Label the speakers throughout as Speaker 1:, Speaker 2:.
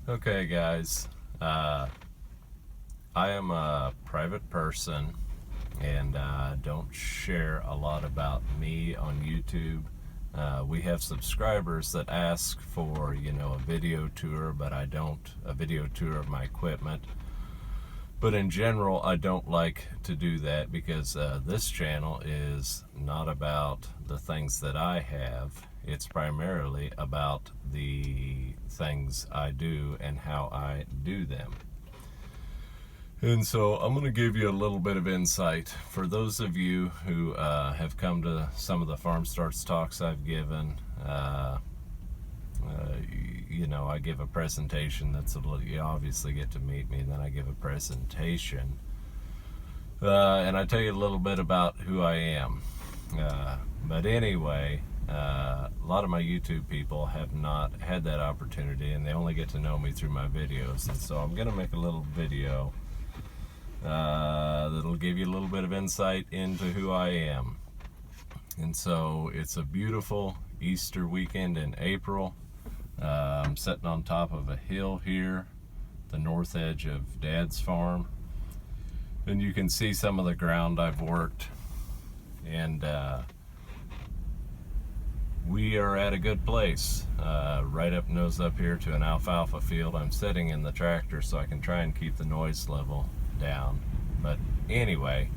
Speaker 1: Okay, guys, I am a private person and don't share a lot about me on YouTube. We have subscribers that ask for, a video tour, but I don't, a video tour of my equipment. But in general, I don't like to do that because this channel is not about the things that I have. It's primarily about the things I do and how I do them. And so I'm going to give you a little bit of insight. For those of you who have come to some of the Farm Starts talks I've given, I give a presentation that's a little, you obviously get to meet me, and then I give a presentation. And I tell you a little bit about who I am. But anyway, a lot of my YouTube people have not had that opportunity, and they only get to know me through my videos. And so I'm going to make a little video that'll give you a little bit of insight into who I am. And so it's a beautiful Easter weekend in April. I'm sitting on top of a hill here, the north edge of Dad's farm, and you can see some of the ground I've worked, and we are at a good place, right up nose up here to an alfalfa field. I'm sitting in the tractor so I can try and keep the noise level down. But anyway,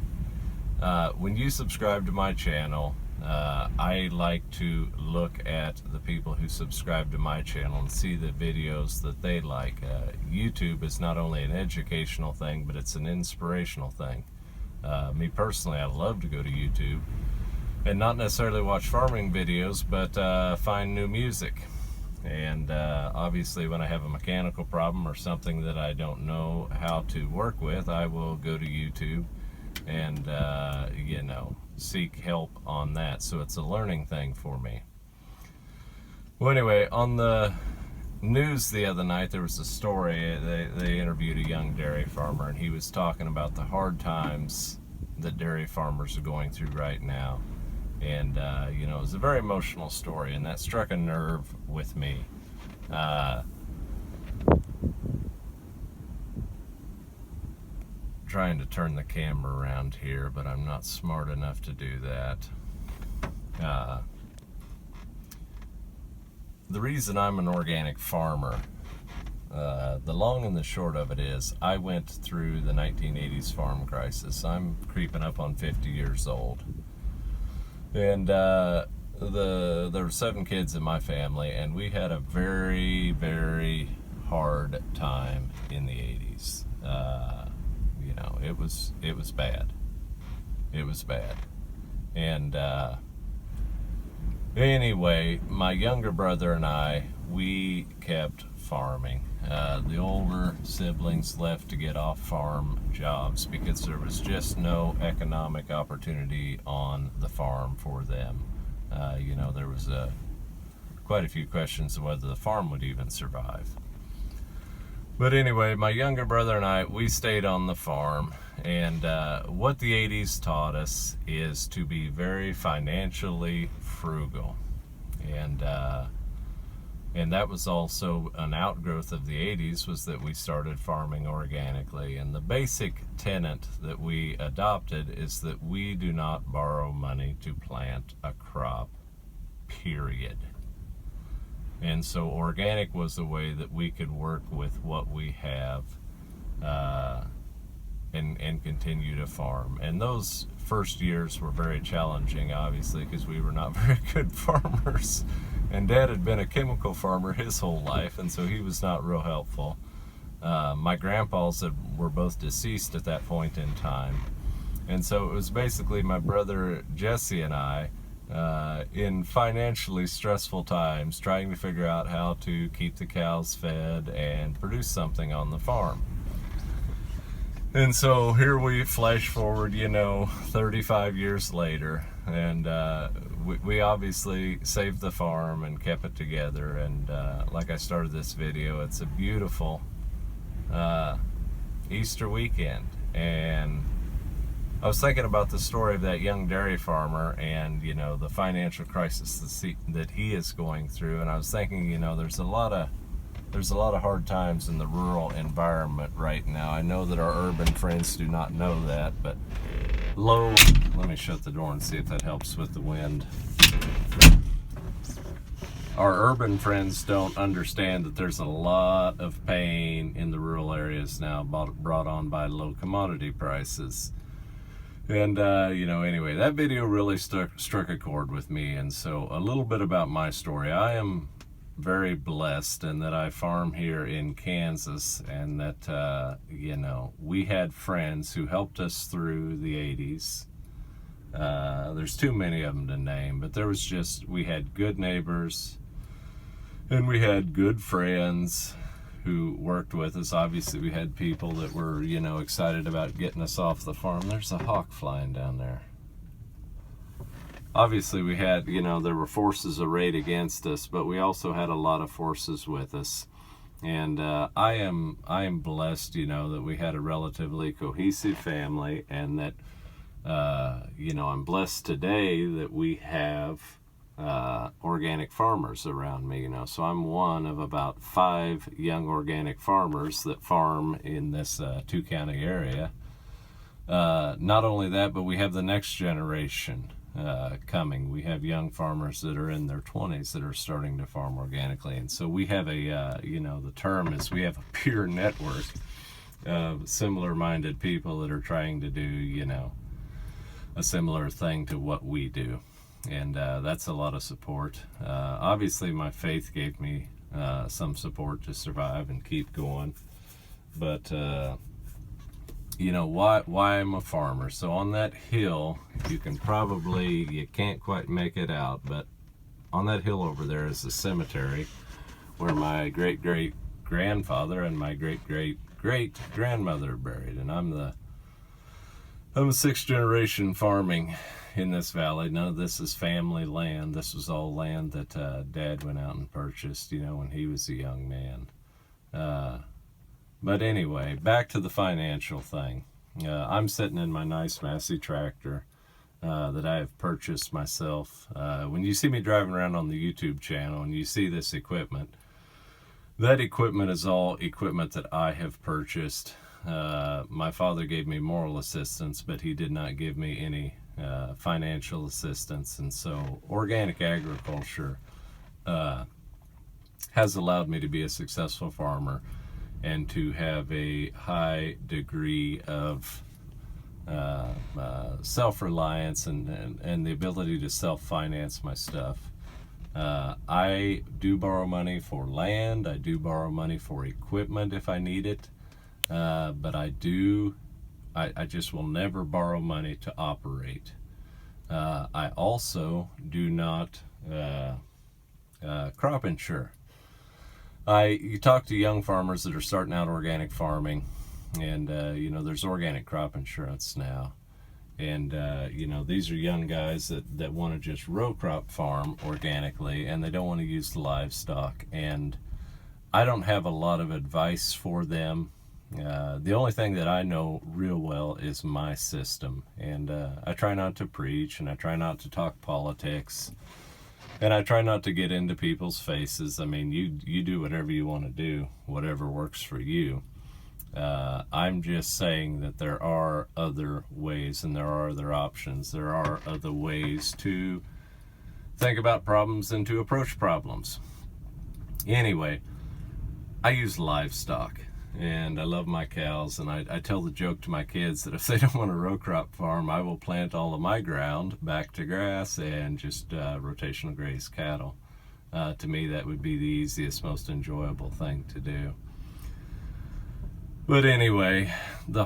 Speaker 1: when you subscribe to my channel, I like to look at the people who subscribe to my channel and see the videos that they like. YouTube is not only an educational thing, but it's an inspirational thing. Me personally, I love to go to YouTube and not necessarily watch farming videos, but find new music. And obviously when I have a mechanical problem or something that I don't know how to work with, I will go to YouTube and seek help on that. So it's a learning thing for me. Well, anyway, on the news the other night, there was a story. They interviewed a young dairy farmer, and he was talking about the hard times that dairy farmers are going through right now. And it was a very emotional story, and that struck a nerve with me. Trying to turn the camera around here, but I'm not smart enough to do that. The reason I'm an organic farmer, the long and the short of it is, I went through the 1980s farm crisis. I'm creeping up on 50 years old. And there were 7 kids in my family, and we had a very, very hard time in the 80s. It was bad. It was bad. And anyway, my younger brother and I, we kept farming. The older siblings left to get off farm jobs because there was just no economic opportunity on the farm for them. There was quite a few questions of whether the farm would even survive. But anyway, my younger brother and I, we stayed on the farm, and what the 80s taught us is to be very financially frugal. And that was also an outgrowth of the 80s, was that we started farming organically. And the basic tenet that we adopted is that we do not borrow money to plant a crop, period. And so organic was a way that we could work with what we have and continue to farm. And those first years were very challenging, obviously, because we were not very good farmers. And Dad had been a chemical farmer his whole life, and so he was not real helpful. My grandpas were both deceased at that point in time. And so it was basically my brother Jesse and I, in financially stressful times, trying to figure out how to keep the cows fed and produce something on the farm. And so here we flash forward, 35 years later, and we obviously saved the farm and kept it together. And like I started this video, it's a beautiful Easter weekend. And I was thinking about the story of that young dairy farmer and, the financial crisis that he is going through. And I was thinking, there's a lot of there's a lot of hard times in the rural environment right now. I know that our urban friends do not know that, but let me shut the door and see if that helps with the wind. Our urban friends don't understand that there's a lot of pain in the rural areas now brought on by low commodity prices. And, anyway, that video really struck a chord with me. And so a little bit about my story. I am very blessed in that I farm here in Kansas, and that, we had friends who helped us through the 80s. There's too many of them to name, but we had good neighbors, and we had good friends who worked with us. Obviously, we had people that were, excited about getting us off the farm. There's a hawk flying down there. Obviously, we had, there were forces arrayed against us, but we also had a lot of forces with us. And I am blessed, that we had a relatively cohesive family, and that, I'm blessed today that we have organic farmers around me, so I'm one of about 5 young organic farmers that farm in this 2-county area. Not only that, but we have the next generation coming. We have young farmers that are in their 20s that are starting to farm organically, and so we have the term is we have a peer network of similar-minded people that are trying to do, a similar thing to what we do. And that's a lot of support. Obviously, my faith gave me some support to survive and keep going. But, why I'm a farmer. So on that hill, you can't quite make it out, but on that hill over there is a cemetery where my great-great-grandfather and my great-great-great-grandmother are buried. And I'm a 6th generation farming in this valley. None of this is family land. This was all land that Dad went out and purchased, when he was a young man. But anyway, back to the financial thing. I'm sitting in my nice Massey tractor that I have purchased myself. When you see me driving around on the YouTube channel and you see this equipment, that equipment is all equipment that I have purchased. My father gave me moral assistance, but he did not give me any financial assistance. And so organic agriculture has allowed me to be a successful farmer and to have a high degree of self-reliance and the ability to self-finance my stuff. I do borrow money for land. I do borrow money for equipment if I need it. But I just will never borrow money to operate. I also do not crop insure. You talk to young farmers that are starting out organic farming, and there's organic crop insurance now. And these are young guys that want to just row crop farm organically, and they don't want to use the livestock. And I don't have a lot of advice for them. The only thing that I know real well is my system, and I try not to preach, and I try not to talk politics, and I try not to get into people's faces. I mean, you do whatever you want to do, whatever works for you. I'm just saying that there are other ways and there are other options. There are other ways to think about problems and to approach problems. Anyway, I use livestock. And I love my cows, and I tell the joke to my kids that if they don't want a row crop farm, I will plant all of my ground back to grass and just rotational graze cattle. To me, that would be the easiest, most enjoyable thing to do. But anyway, the